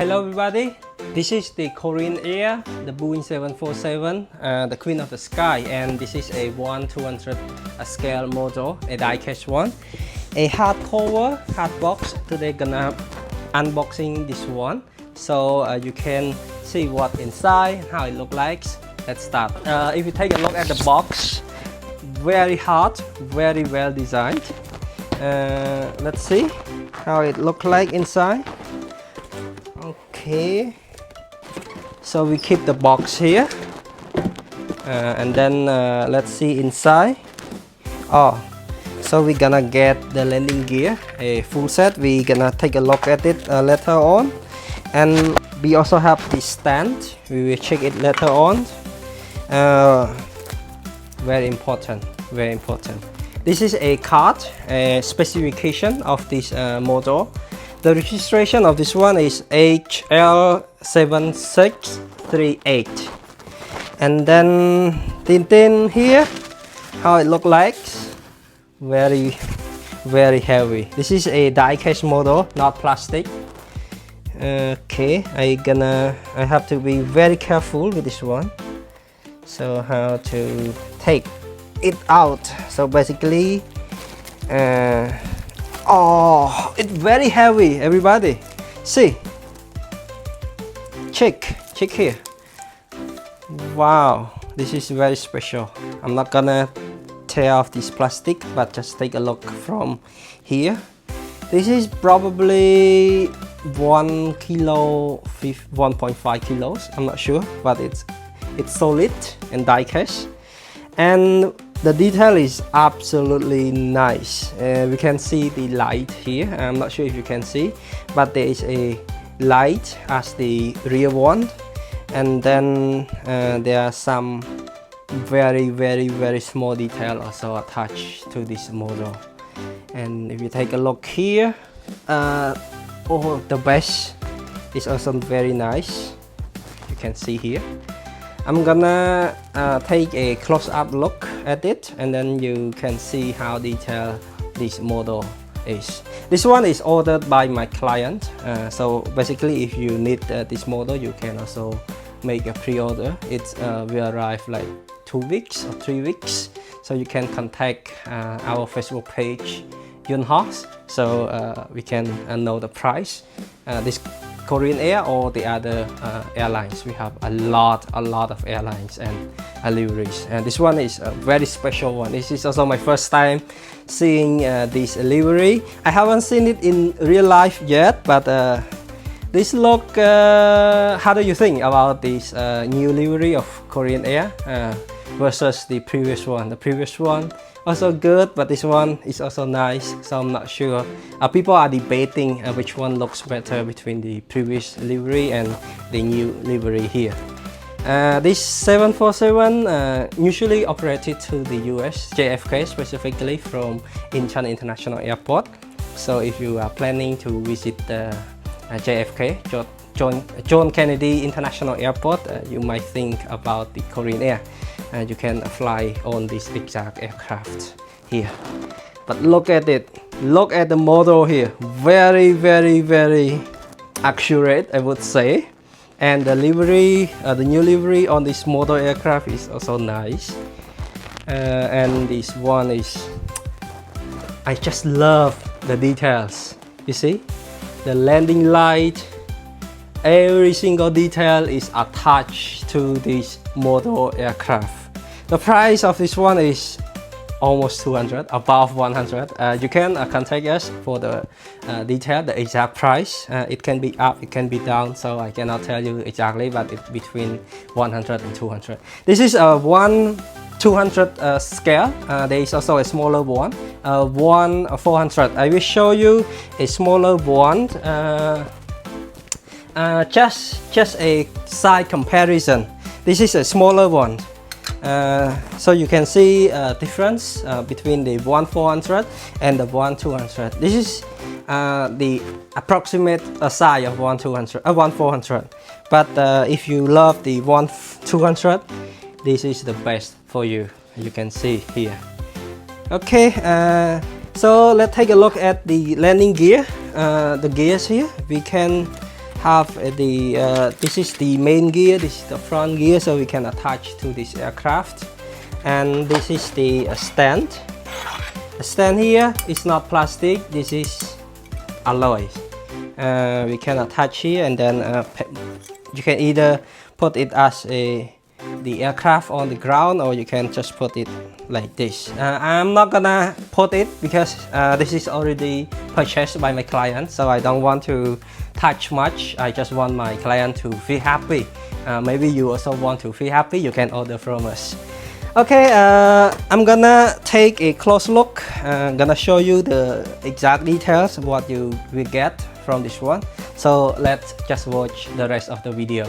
Hello everybody, this is the Korean Air, the Boeing 747, the Queen of the Sky, and this is a 1/200 scale model, a die-cast one. A hardcover, hard box. Today gonna unboxing this one, so you can see what inside, how it look like. Let's start. If you take a look at the box, very hard, very well designed. Let's see how it look like inside. Okay, so we keep the box here, and then let's see inside. So we're gonna get the landing gear, a full set. We're gonna take a look at it later on, and we also have the stand. We will check it later on. Very important, very important. This is a card, a specification of this model. The registration of this one is HL7638, and then tin here, how it look like. Very heavy. This is a die-cast model, not plastic. Okay, I have to be very careful with this one. So how to take it out? So basically, it's very heavy, everybody. See, check here. Wow, this is very special. I'm not gonna tear off this plastic, but just take a look from here. This is probably 1 kilo, 1.5 kilos. I'm not sure, but it's solid and die-cast, and the detail is absolutely nice. We can see the light here. I'm not sure if you can see, but there is a light as the rear one, and then there are some very small detail also attached to this model. And if you take a look here, the base is also very nice. You can see here. I'm gonna take a close-up look at it, and then you can see how detailed this model is. This one is ordered by my client, so basically if you need this model, you can also make a pre-order. It will arrive like 2 weeks or 3 weeks, so you can contact our Facebook page Hors, so we can know the price. This Korean Air or the other airlines. We have a lot of airlines and liveries, and this one is a very special one. This is also my first time seeing this livery. I haven't seen it in real life yet, but this look, how do you think about this new livery of Korean Air versus the previous one? The previous one also good, but this one is also nice, so I'm not sure. People are debating which one looks better between the previous livery and the new livery here. This 747 usually operated to the US, JFK specifically, from Incheon International Airport. So if you are planning to visit JFK, John Kennedy International Airport, you might think about the Korean Air. You can fly on this exact aircraft here. But look at it, look at the model here. Very accurate, I would say. And the livery, the new livery on this model aircraft is also nice. And this one is, I just love the details. You see, the landing light, every single detail is attached to this model aircraft. The price of this one is almost 200, above 100. You can contact us for the detail, the exact price. It can be up, it can be down, so I cannot tell you exactly, but it's between 100 and 200. This is a 1/200 scale. There is also a smaller one, 1/400. I will show you a smaller one. Just a side comparison. This is a smaller one. So you can see a difference between the 1/400 and the 1/200. This is the approximate size of 1/400. But if you love the 1/200, this is the best for you. You can see here. Okay, so let's take a look at the landing gear. The gears here, we can have this is the main gear, this is the front gear, so we can attach to this aircraft. And this is the stand. The stand here is not plastic, this is alloy. We can attach here, and then you can either put it as the aircraft on the ground, or you can just put it like this. I'm not gonna put it because this is already purchased by my client, so I don't want to touch much. I just want my client to feel happy. Maybe you also want to feel happy, you can order from us. Okay, I'm gonna take a close look. I'm gonna show you the exact details of what you will get from this one. So let's just watch the rest of the video.